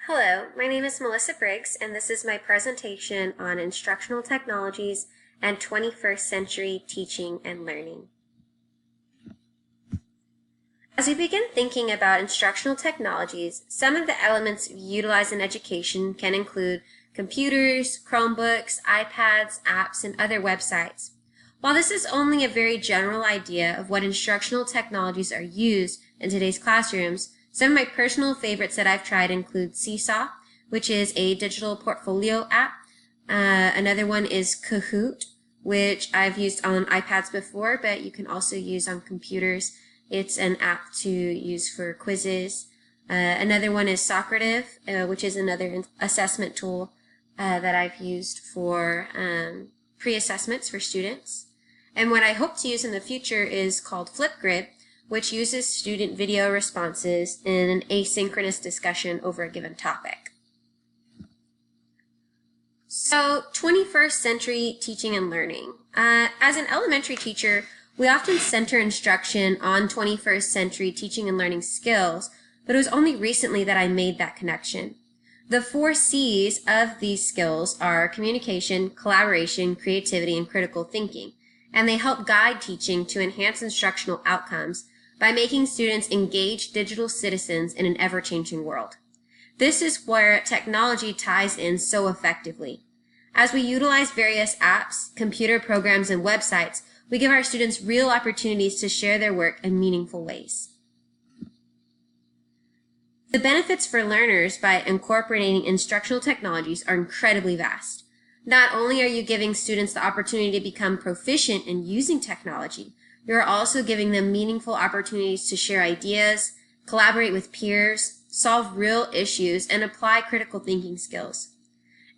Hello, my name is Melissa Briggs, and this is my presentation on Instructional Technologies and 21st Century Teaching and Learning. As we begin thinking about instructional technologies, some of the elements utilized in education can include computers, Chromebooks, iPads, apps, and other websites. While this is only a very general idea of what instructional technologies are used in today's classrooms, some of my personal favorites that I've tried include Seesaw, which is a digital portfolio app. Another one is Kahoot, which I've used on iPads before, but you can also use on computers. It's an app to use for quizzes. Another one is Socrative, which is another assessment tool that I've used for pre-assessments for students. And what I hope to use in the future is called Flipgrid, which uses student video responses in an asynchronous discussion over a given topic. So, 21st century teaching and learning. As an elementary teacher, we often center instruction on 21st century teaching and learning skills, but it was only recently that I made that connection. The 4 C's of these skills are communication, collaboration, creativity, and critical thinking, and they help guide teaching to enhance instructional outcomes by making students engaged digital citizens in an ever-changing world. This is where technology ties in so effectively. As we utilize various apps, computer programs, and websites, we give our students real opportunities to share their work in meaningful ways. The benefits for learners by incorporating instructional technologies are incredibly vast. Not only are you giving students the opportunity to become proficient in using technology, you are also giving them meaningful opportunities to share ideas, collaborate with peers, solve real issues, and apply critical thinking skills.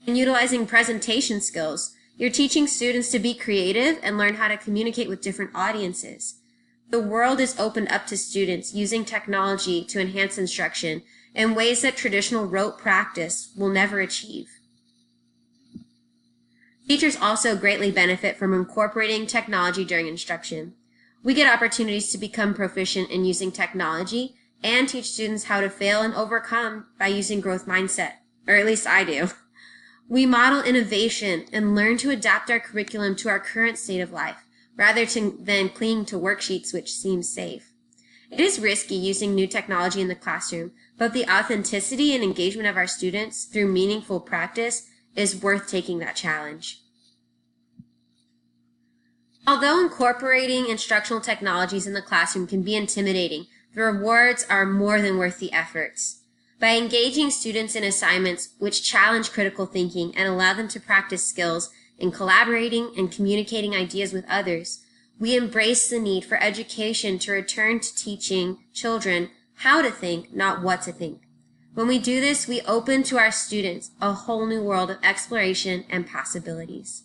In utilizing presentation skills, you're teaching students to be creative and learn how to communicate with different audiences. The world is opened up to students using technology to enhance instruction in ways that traditional rote practice will never achieve. Teachers also greatly benefit from incorporating technology during instruction. We get opportunities to become proficient in using technology and teach students how to fail and overcome by using growth mindset, or at least I do. We model innovation and learn to adapt our curriculum to our current state of life, rather than clinging to worksheets which seem safe. It is risky using new technology in the classroom, but the authenticity and engagement of our students through meaningful practice is worth taking that challenge. Although incorporating instructional technologies in the classroom can be intimidating, the rewards are more than worth the efforts. By engaging students in assignments which challenge critical thinking and allow them to practice skills in collaborating and communicating ideas with others, we embrace the need for education to return to teaching children how to think, not what to think. When we do this, we open to our students a whole new world of exploration and possibilities.